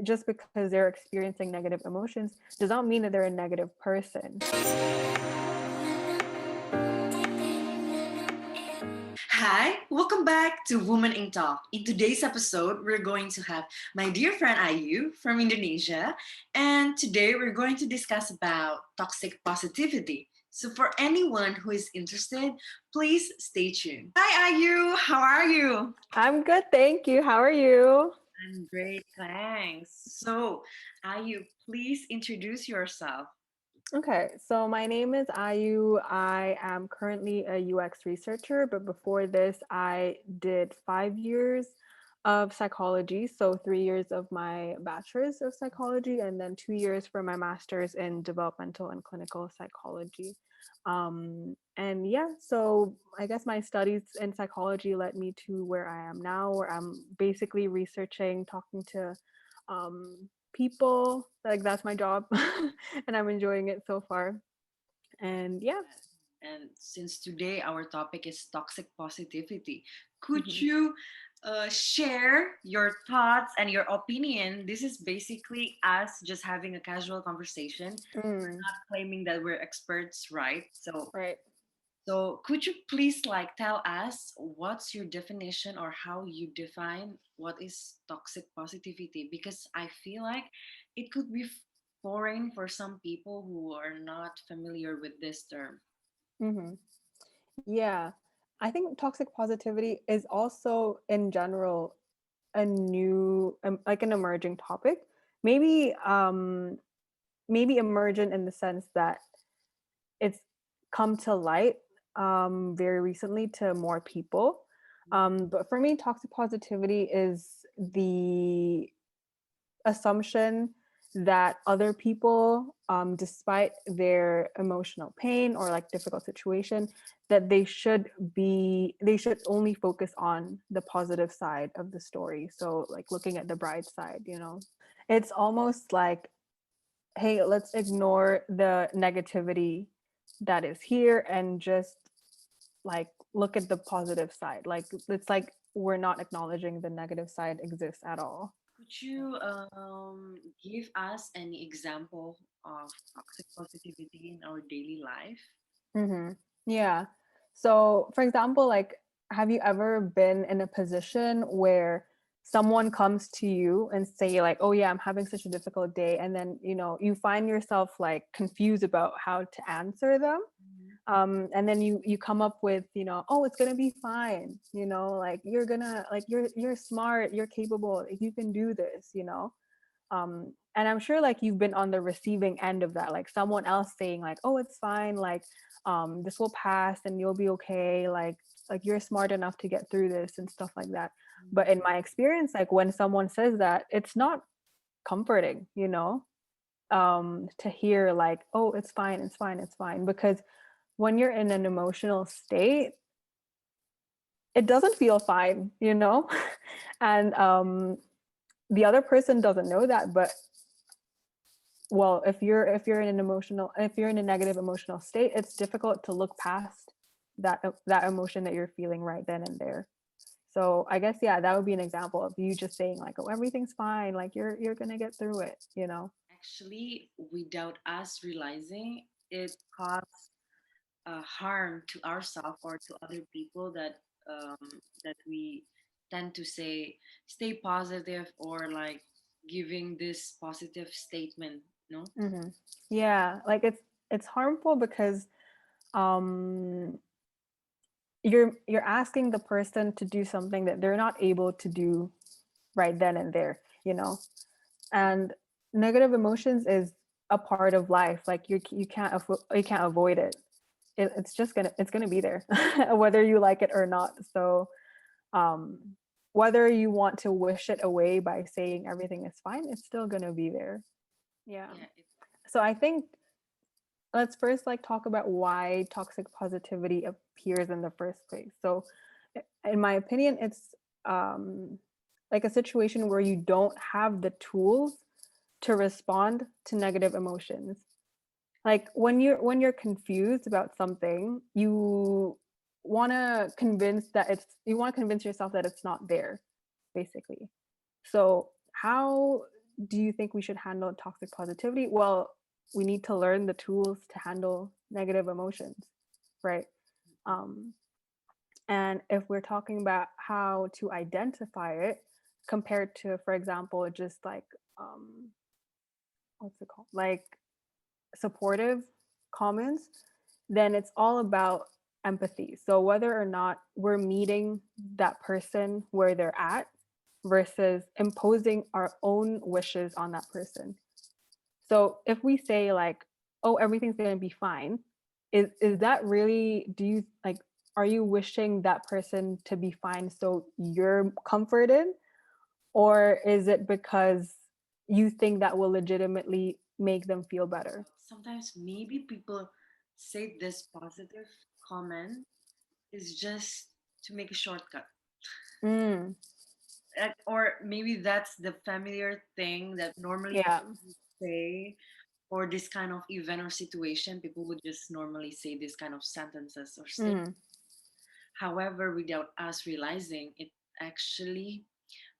just because they're experiencing negative emotions does not mean that they're a negative person. Hi, welcome back to Woman Inc. Talk. In today's episode, we're going to have my dear friend Ayu from Indonesia, and today we're going to discuss about toxic positivity. So for anyone who is interested, please stay tuned. Hi Ayu, how are you? I'm good, thank you. How are you? I'm great, thanks. So Ayu, please introduce yourself. Okay, so my name is Ayu. I am currently a UX researcher, but before this, I did 5 years of psychology. So 3 years of my bachelor's of psychology, and then 2 years for my master's in developmental and clinical psychology. And yeah, so I guess my studies in psychology led me to where I am now, where I'm basically researching, talking to people. Like that's my job, and I'm enjoying it so far. And yeah. And since today our topic is toxic positivity, could Mhm. you share your thoughts and your opinion? This is basically us just having a casual conversation. We're Mm, not claiming that we're experts, right? right. So could you please like tell us what's your definition or how you define what is toxic positivity? Because I feel like it could be foreign for some people who are not familiar with this term. Hmm. Yeah, I think toxic positivity is also in general a new like an emerging topic. Maybe maybe emergent in the sense that it's come to light very recently to more people. But for me, toxic positivity is the assumption that other people, despite their emotional pain or like difficult situation, that they should only focus on the positive side of the story. So like looking at the bright side. It's almost like, hey, let's ignore the negativity that is here and just like look at the positive side. Like it's like we're not acknowledging the negative side exists at all. Could you give us any example of toxic positivity in our daily life? Hmm. Yeah. So, for example, like, have you ever been in a position where someone comes to you and say like, "Oh yeah, I'm having such a difficult day," and then you find yourself like confused about how to answer them, Mhm. and then you come up with, "Oh, it's gonna be fine," like you're smart, you're capable, like, you can do this. And I'm sure like you've been on the receiving end of that, like someone else saying like, "Oh, it's fine, like this will pass and you'll be okay, like you're smart enough to get through this," and stuff like that. But in my experience, like when someone says that, it's not comforting, to hear like, "Oh, it's fine, it's fine, it's fine," because when you're in an emotional state, it doesn't feel fine. And the other person doesn't know that, but well, if you're in a negative emotional state, it's difficult to look past that emotion that you're feeling right then and there. So I guess, yeah, that would be an example of you just saying like, "Oh, everything's fine, like you're gonna get through it." Actually, without us realizing, it causes harm to ourselves or to other people that we tend to say stay positive or like giving this positive statement. No. Hmm. Yeah, like it's harmful because um you're asking the person to do something that they're not able to do right then and there. And negative emotions is a part of life. Like you can't avoid it. It's gonna be there whether you like it or not. So um whether you want to wish it away by saying everything is fine, it's still gonna be there. Yeah. Yeah. So I think let's first like talk about why toxic positivity appears in the first place. So in my opinion, it's um like a situation where you don't have the tools to respond to negative emotions. Like when you're confused about something, you want to convince yourself that it's not there, basically. So how do you think we should handle toxic positivity? Well, we need to learn the tools to handle negative emotions, right? Um, and if we're talking about how to identify it compared to, for example, just like, um, what's it called? Like supportive comments, then it's all about empathy. So whether or not we're meeting that person where they're at versus imposing our own wishes on that person. So if we say like, "Oh, everything's going to be fine," is that really, do you like, are you wishing that person to be fine so you're comforted, or is it because you think that will legitimately make them feel better? Sometimes maybe people say this positive comment is just to make a shortcut. Mm, Or maybe that's the familiar thing that normally yeah. people would say for this kind of event or situation. People would just normally say this kind of sentences or statements. Mm, However, without us realizing it, actually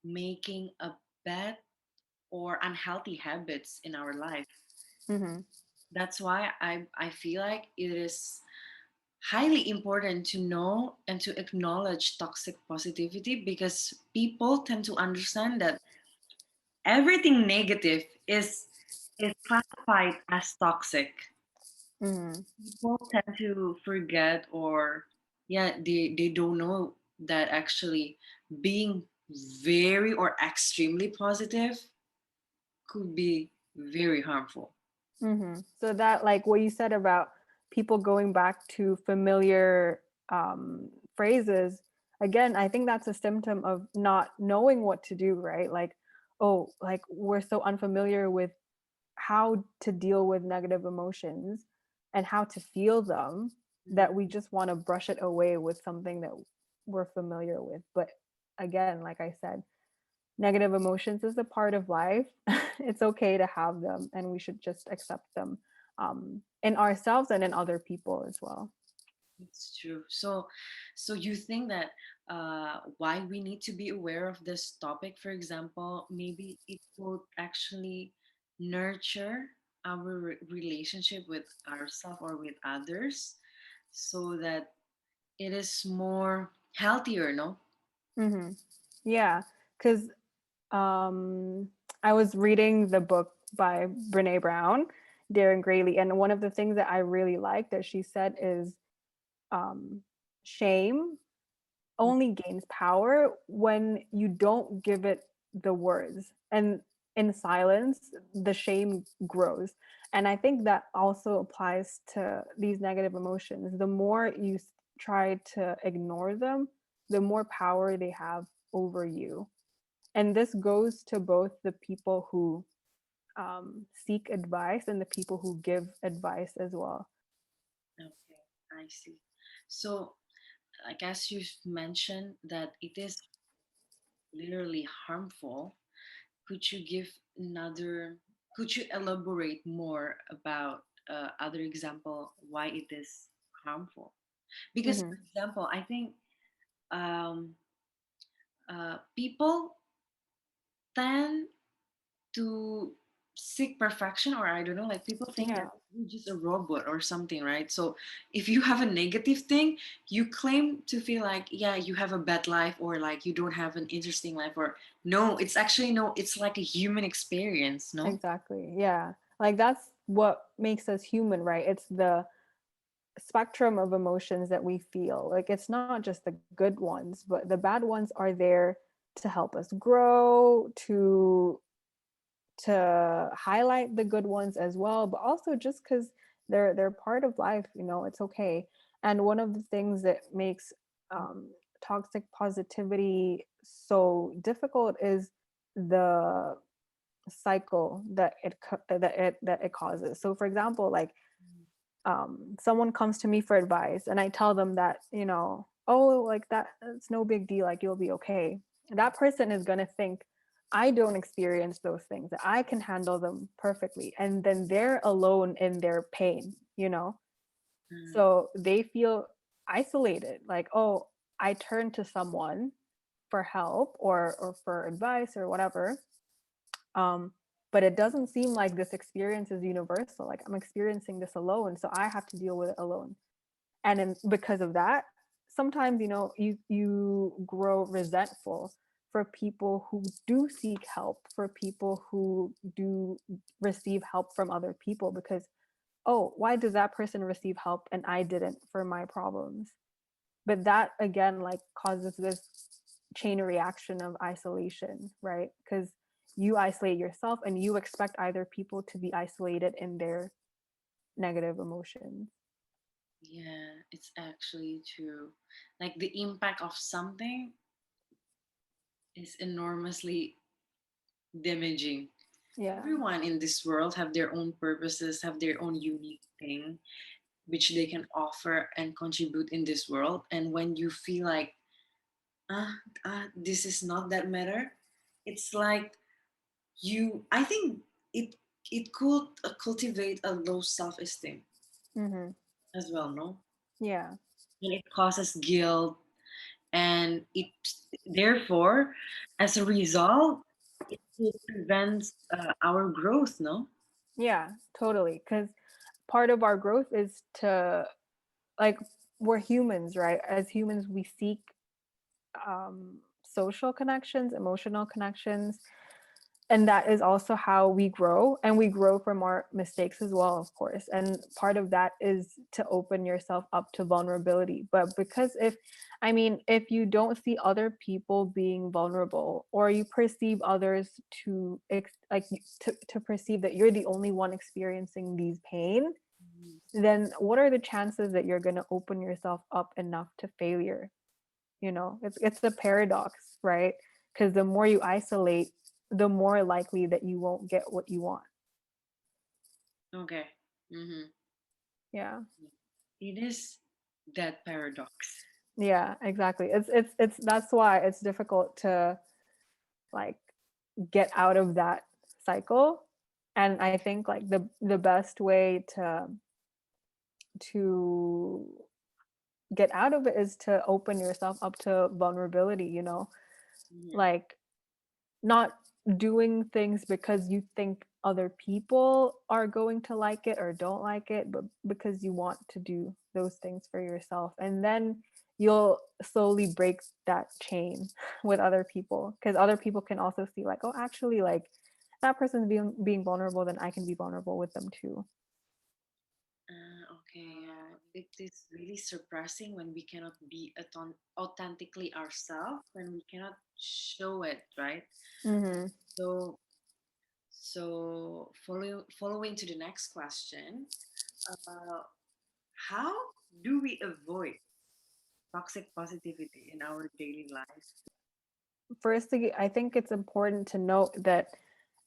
making a bad or unhealthy habits in our life. mm-hmm, That's why I feel like it is highly important to know and to acknowledge toxic positivity, because people tend to understand that everything negative is classified as toxic. mm-hmm, People tend to forget, or yeah, they don't know that actually being very or extremely positive could be very harmful. mm-hmm. So that, like what you said about people going back to familiar phrases, again, I think that's a symptom of not knowing what to do, right? Like, oh, like we're so unfamiliar with how to deal with negative emotions and how to feel them, Mhm. that we just want to brush it away with something that we're familiar with. But again, like I said, negative emotions is a part of life. It's okay to have them, and we should just accept them, in ourselves and in other people as well. It's true. So you think that why we need to be aware of this topic, for example, maybe it would actually nurture our relationship with ourselves or with others, so that it is more healthier, no? Hmm. Yeah, because um, I was reading the book by Brene Brown, Darren Graylee, and one of the things that I really like that she said is, um, shame only gains power when you don't give it the words, and in silence the shame grows. And I think that also applies to these negative emotions. The more you try to ignore them, the more power they have over you. And this goes to both the people who seek advice and the people who give advice as well. Okay, I see. So, I guess you've mentioned that it is literally harmful. Could you give another, could you elaborate more about other example why it is harmful? Because, Hmm. for example, I think um, people tend to seek perfection, or I don't know, like people think that Yeah, you're just a robot or something, right? So if you have a negative thing, you claim to feel like, yeah, you have a bad life, or like you don't have an interesting life, or no, it's actually no, it's like a human experience, no? exactly. Yeah, like that's what makes us human, right? It's the spectrum of emotions that we feel. Like it's not just the good ones, but the bad ones are there to help us grow, to highlight the good ones as well, but also just because they're part of life, it's okay. And one of the things that makes um, toxic positivity so difficult is the cycle that it causes. So for example, like, someone comes to me for advice and I tell them that, oh, like that, it's no big deal, like you'll be okay. That person is going to think I don't experience those things, that I can handle them perfectly. And then they're alone in their pain. Mm, So they feel isolated, like, oh, I turn to someone for help or for advice or whatever. but it doesn't seem like this experience is universal. Like, I'm experiencing this alone, so I have to deal with it alone. And then because of that, sometimes, you grow resentful for people who do seek help, for people who do receive help from other people, because, oh, why does that person receive help and I didn't for my problems? But that again, like, causes this chain reaction of isolation, right? Because you isolate yourself and you expect other people to be isolated in their negative emotions. Yeah, it's actually true. Like the impact of something is enormously damaging. Yeah. Everyone in this world have their own purposes, have their own unique thing which they can offer and contribute in this world. And when you feel like, ah, this is not that matter, it's like I think it it could cultivate a low self-esteem Mm-hmm. as well, no? Yeah. And it causes guilt, and it therefore, as a result, it prevents our growth, no? Yeah, totally. Because part of our growth is to, like, we're humans, right? As humans, we seek social connections, emotional connections, and that is also how we grow, and we grow from our mistakes as well, of course. And part of that is to open yourself up to vulnerability. But because if you don't see other people being vulnerable, or you perceive others to perceive that you're the only one experiencing these pain, Mhm. then what are the chances that you're going to open yourself up enough to failure? It's a paradox, right? Because the more you isolate, the more likely that you won't get what you want. Okay. Hmm. Yeah. It is that paradox. Yeah, exactly. It's That's why it's difficult to, like, get out of that cycle. And I think, like, the best way to get out of it is to open yourself up to vulnerability, Mhm. like, not doing things because you think other people are going to like it or don't like it, but because you want to do those things for yourself. And then you'll slowly break that chain with other people, because other people can also see, like, oh, actually, like, that person's being vulnerable, then I can be vulnerable with them too. Okay, yeah. It is really surprising when we cannot be authentically ourselves, when we cannot show it, right? Mm-hmm. So, following to the next question, uh, how do we avoid toxic positivity in our daily life? Firstly, I think it's important to note that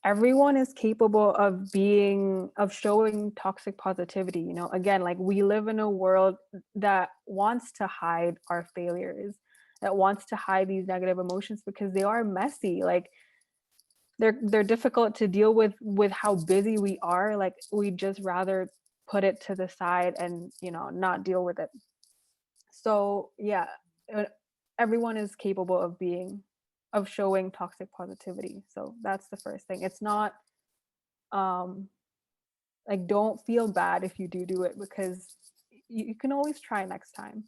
everyone is capable of showing toxic positivity. Again, like, we live in a world that wants to hide our failures, that wants to hide these negative emotions, because they are messy. Like, they're difficult to deal with how busy we are. Like, we just rather put it to the side and, not deal with it. So yeah, uh, everyone is capable of showing toxic positivity. So that's the first thing. It's not, um like, don't feel bad if you do it, because you can always try next time.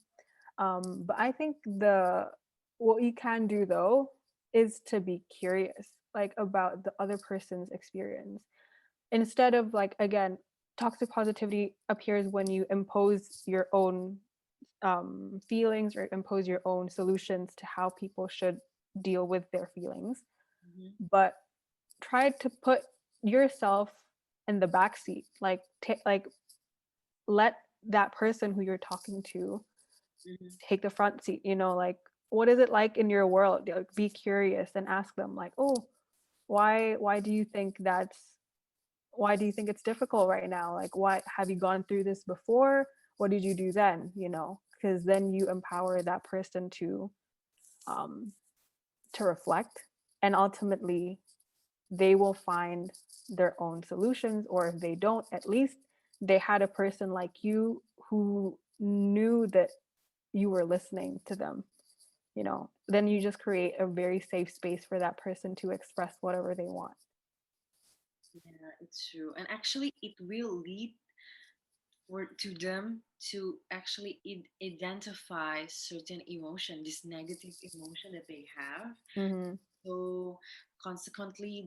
But I think the what you can do, though, is to be curious, like, about the other person's experience, instead of, like, again, toxic positivity appears when you impose your own feelings, or impose your own solutions to how people should deal with their feelings. Mhm, But try to put yourself in the back seat, like, let that person who you're talking to mhm, take the front seat. Like, what is it like in your world? Like, be curious and ask them, like, oh, why do you think it's difficult right now? Like, why have you gone through this before? What did you do then? Because then you empower that person um to reflect, and ultimately they will find their own solutions. Or if they don't, at least they had a person like you who knew that you were listening to them. Then you just create a very safe space for that person to express whatever they want. Yeah, it's true. And actually, it will lead for to them to actually identify certain emotion, this negative emotion that they have. Mm-hmm. So consequently,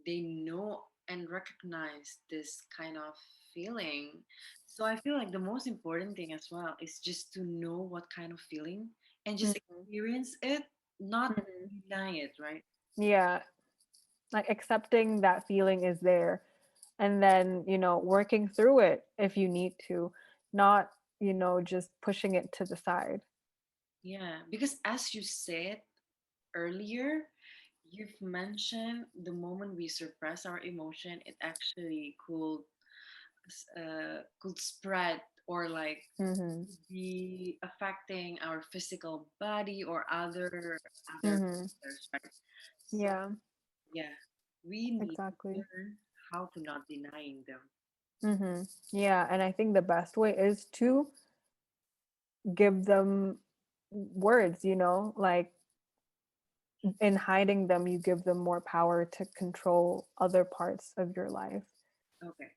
they know and recognize this kind of feeling. So I feel like the most important thing as well is just to know what kind of feeling and just Mm-hmm. experience it, not Mm-hmm. deny it, right? Yeah, like accepting that feeling is there, and then working through it if you need to, not just pushing it to the side. Yeah, because as you said earlier, you've mentioned the moment we suppress our emotion, it actually could spread or like Mm-hmm. be affecting our physical body or other Mm-hmm. factors, right? So Yeah, yeah, we need to exactly. learn how to not denying them. Mm-hmm. Yeah, and I think the best way is to give them words, like in hiding them, you give them more power to control other parts of your life. Okay.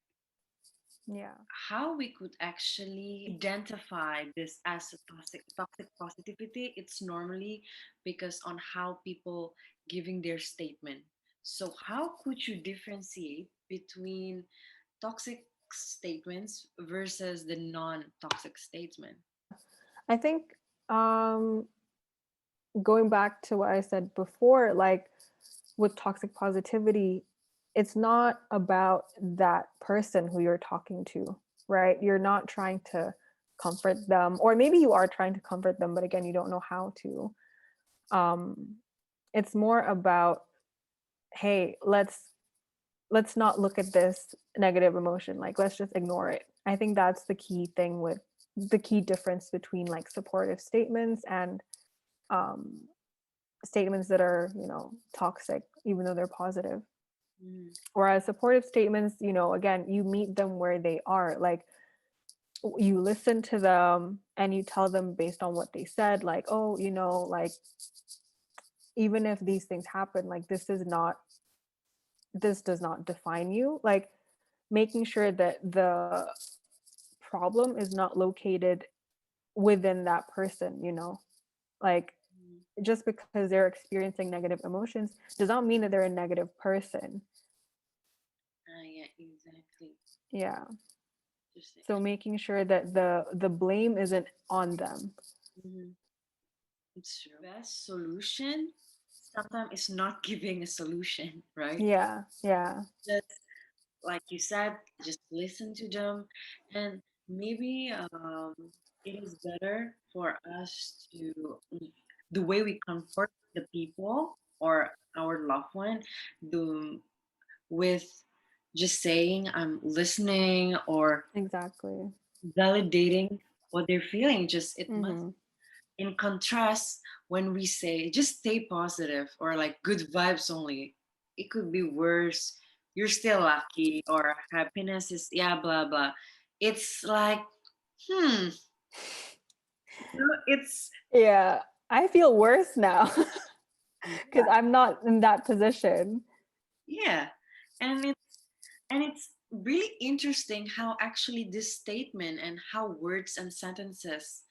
Yeah. How we could actually identify this as a toxic positivity, it's normally because on how people giving their statement. So how could you differentiate between toxic statements versus the non-toxic statement? I think um going back to what I said before, like with toxic positivity, it's not about that person who you're talking to, right? You're not trying to comfort them, or maybe you are trying to comfort them, but again, you don't know how to. Um, it's more about, hey, let's not look at this negative emotion. Like, let's just ignore it. I think that's the key thing with the key difference between like supportive statements and um, statements that are toxic even though they're positive. Mm, Whereas supportive statements, again, you meet them where they are. Like, you listen to them and you tell them based on what they said, like, oh, like, even if these things happen, like, this does not define you. Like, making sure that the problem is not located within that person, like, mm. just because they're experiencing negative emotions does not mean that they're a negative person. Ah, yeah, exactly. Yeah. Interesting. So making sure that the blame isn't on them. Mhm. It's true. Best solution sometimes is not giving a solution, right? Yeah, yeah. Just like you said, just listen to them, and maybe it is better for us to the way we comfort the people or our loved one, the with just saying I'm listening or Exactly. validating what they're feeling. Just it must Mhm. in contrast, when we say just stay positive or like good vibes only, it could be worse. You're still lucky or happiness is yeah, blah blah. It's like, hmm, it's Yeah. I feel worse now cuz yeah, I'm not in that position. yeah. And it's really interesting how actually this statement and how words and sentences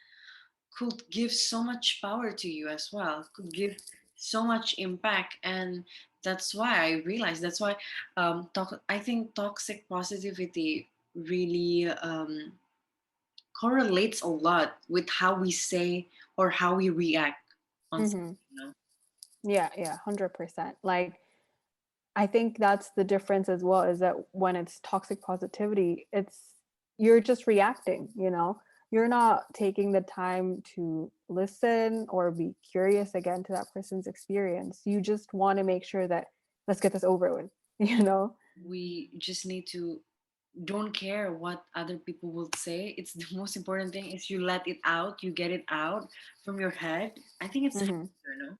could give so much power to you as well, could give so much impact. And that's why I realized that's why I think toxic positivity really correlates a lot with how we say or how we react on something, Mhm. you know. Yeah, yeah, 100%. Like, I think that's the difference as well, is that when it's toxic positivity, you're just reacting, You're not taking the time to listen or be curious again to that person's experience. You just want to make sure that let's get this over with, you know? We just need to don't care what other people will say. It's the most important thing is you let it out, you get it out from your head. I think it's Hmm. healthier, no?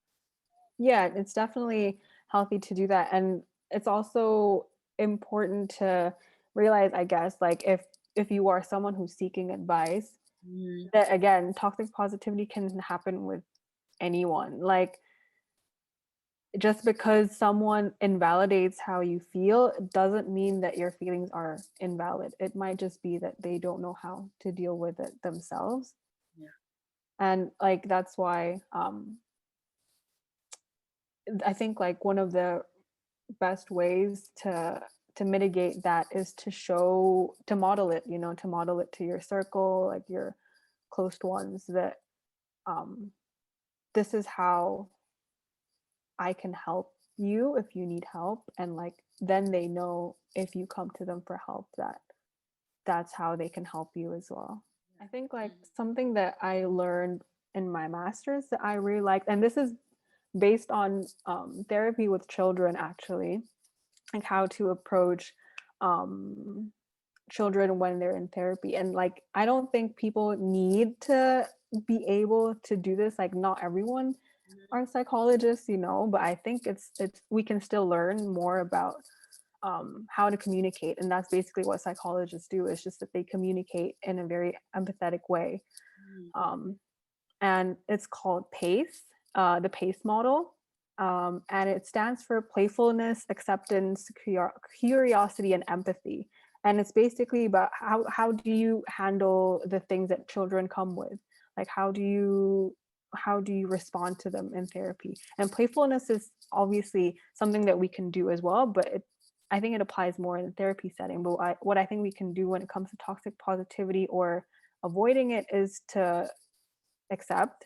Yeah, it's definitely healthy to do that. And it's also important to realize, I guess, like if you are someone who's seeking advice, Mm, that again, toxic positivity can happen with anyone. Like, just because someone invalidates how you feel, it doesn't mean that your feelings are invalid. It might just be that they don't know how to deal with it themselves. Yeah. And like that's why I think like one of the best ways to mitigate that is to model it, to model it to your circle, like your close ones, that um this is how I can help you if you need help. And like then they know if you come to them for help, that that's how they can help you as well. I think like Mhm. something that I learned in my master's that I really liked, and this is based on therapy with children actually, like how to approach um, children when they're in therapy. And like I don't think people need to be able to do this. Like not everyone are psychologists, but I think it's we can still learn more about how to communicate, and that's basically what psychologists do. Is just that they communicate in a very empathetic way, Mhm. um, and it's called PACE, the PACE model, and it stands for playfulness, acceptance, curiosity, and empathy. And it's basically about how do you handle the things that children come with, like how do you respond to them in therapy. And playfulness is obviously something that we can do as well, but I think it applies more in the therapy setting. But what I think we can do when it comes to toxic positivity or avoiding it is to accept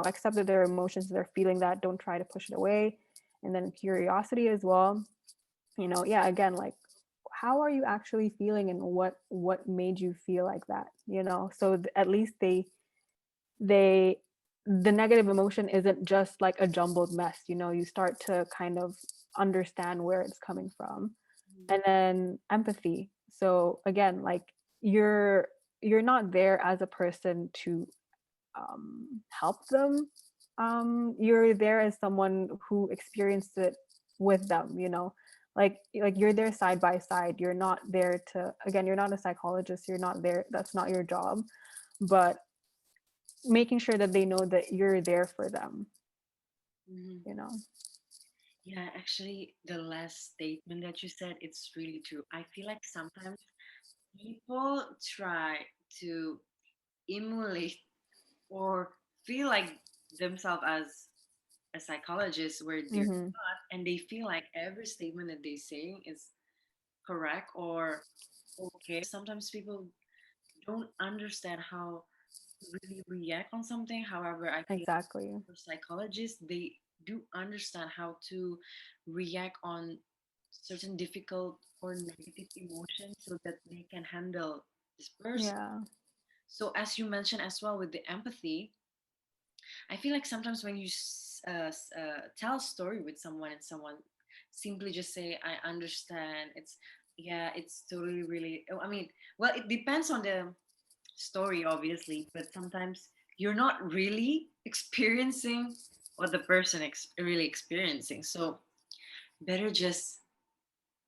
accept that their emotions, they're feeling that, don't try to push it away. And then curiosity as well, yeah, again, like how are you actually feeling and what made you feel like that, so at least they the negative emotion isn't just like a jumbled mess, you start to kind of understand where it's coming from. Mhm. And then empathy, so again, like you're not there as a person to help them. You're there as someone who experienced it with them, like you're there side by side. You're not there to, again, you're not a psychologist, you're not there, that's not your job, but making sure that they know that you're there for them, Mhm. you know Yeah, actually, the last statement that you said, it's really true. I feel like sometimes people try to emulate or feel like themselves as a psychologist where they're mm-hmm. not, and they feel like every statement that they say is correct or okay. Sometimes people don't understand how to really react on something. However, I feel Exactly. for psychologists, they do understand how to react on certain difficult or negative emotions so that they can handle this person. Yeah. So, as you mentioned as well with the empathy, I feel like sometimes when you tell a story with someone and someone simply just say, I understand, it's, yeah, it's totally really, I mean, well, it depends on the story, obviously, but sometimes you're not really experiencing what the person really experiencing. So better just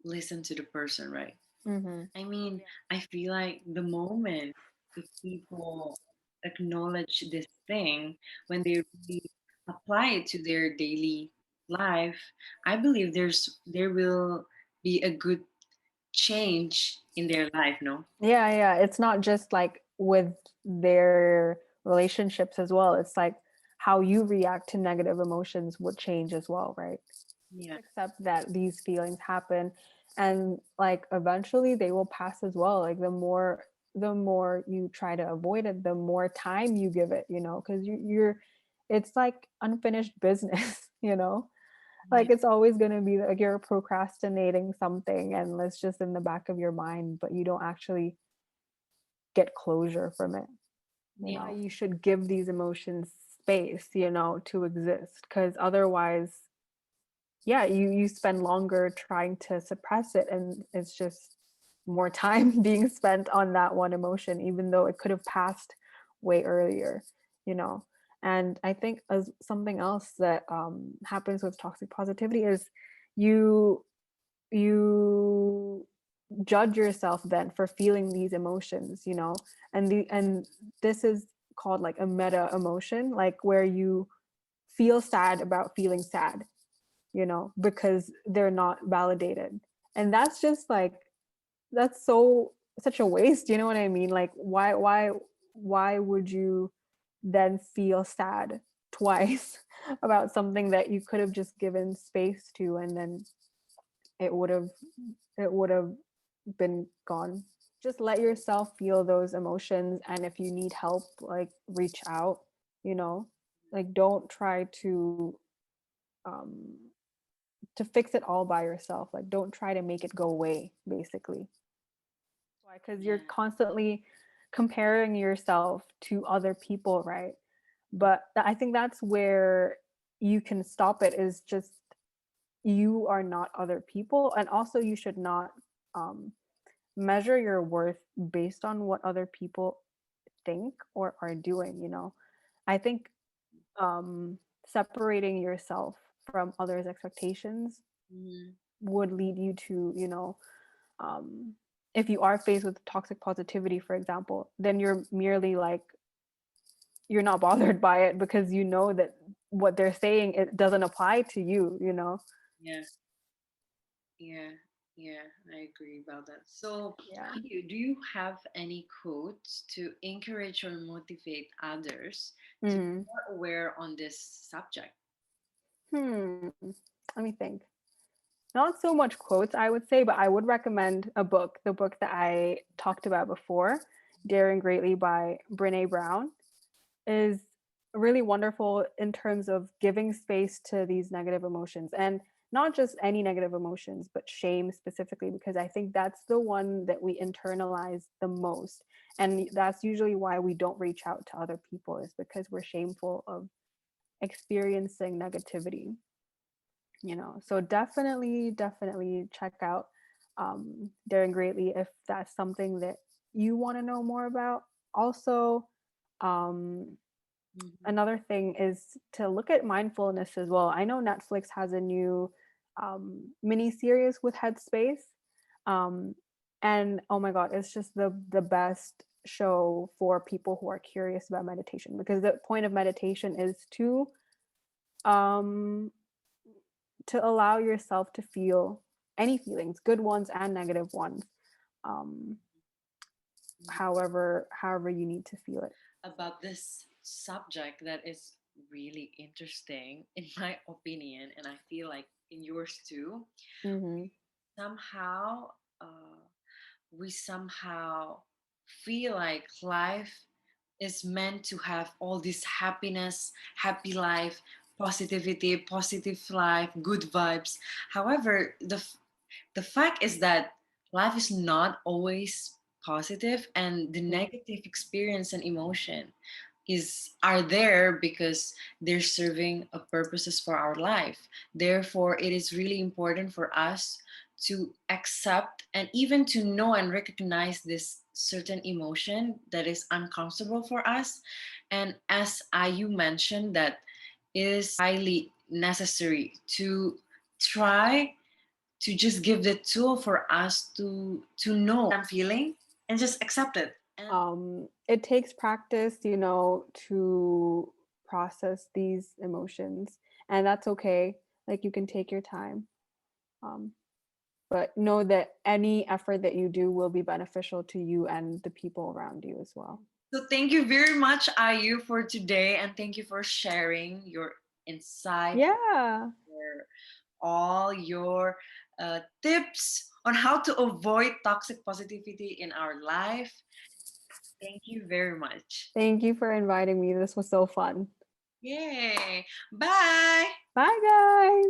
listen to the person, right? Mm-hmm. I mean, I feel like the moment if people acknowledge this thing when they really apply it to their daily life, I believe there will be a good change in their life, no? Yeah, it's not just like with their relationships as well, it's like how you react to negative emotions would change as well, right? Yeah. Accept that these feelings happen, and like eventually they will pass as well. Like the more you try to avoid it, the more time you give it, because you're it's like unfinished business. Yeah. Like it's always going to be like you're procrastinating something and it's just in the back of your mind, but you don't actually get closure from it. Yeah. You should give these emotions space, to exist, because otherwise, yeah, you spend longer trying to suppress it, and it's just more time being spent on that one emotion, even though it could have passed way earlier, you know and I think as something else that happens with toxic positivity is you you judge yourself then for feeling these emotions, and this is called like a meta emotion, like where you feel sad about feeling sad, because they're not validated. And that's just like, that's such a waste, you know what I mean? Like, why would you then feel sad twice about something that you could have just given space to, and then it would have it would have been gone. Just let yourself feel those emotions, and if you need help, like, reach out, you know like, don't try um to fix it all by yourself. Like, don't try to make it go away, basically. Why? Because you're Yeah. constantly comparing yourself to other people, right? But I think that's where you can stop it, is just, you are not other people. And also, you should not um, measure your worth based on what other people think or are doing. I think separating yourself from others' expectations Mhm. would lead you to, um, if you are faced with toxic positivity, for example, then you're merely like, you're not bothered by it, because you know that what they're saying, it doesn't apply to you. Yeah. Yeah. Yeah. I agree about that. So, Yeah. do you have any quotes to encourage or motivate others to be Hmm. more aware on this subject? Hmm. Let me think. Not so much quotes, I would say, but I would recommend a book, the book that I talked about before, Daring Greatly by Brene Brown, is really wonderful in terms of giving space to these negative emotions, and not just any negative emotions, but shame specifically, because I think that's the one that we internalize the most. And that's usually why we don't reach out to other people, is because we're shameful of experiencing negativity. So definitely check out Daring Greatly if that's something that you want to know more about. Also, um, Mhm. another thing is to look at mindfulness as well. I know Netflix has a new mini series with Headspace, um, and oh my god, it's just the best show for people who are curious about meditation, because the point of meditation is um, to allow yourself to feel any feelings, good ones and negative ones, um, however you need to feel it. About this subject that is really interesting, in my opinion, and I feel like in yours too. Hmm. Somehow, uh, we somehow feel like life is meant to have all this happiness, happy life, positivity, positive life, good vibes. However, the fact is that life is not always positive, and the negative experience and emotion is are there because they're serving a purposes for our life. Therefore, it is really important for us to accept and even to know and recognize this certain emotion that is uncomfortable for us. And as IU mentioned, that is highly necessary to try to just give the tool for us to know I'm feeling and just accept it. And It takes practice, to process these emotions, and that's okay. Like, you can take your time, um, but know that any effort that you do will be beneficial to you and the people around you as well. so thank you very much, IU, for today, and thank you for sharing your insight, Yeah. for all your tips on how to avoid toxic positivity in our life. Thank you very much. Thank you for inviting me. This was so fun. Yay! Bye. Bye, guys.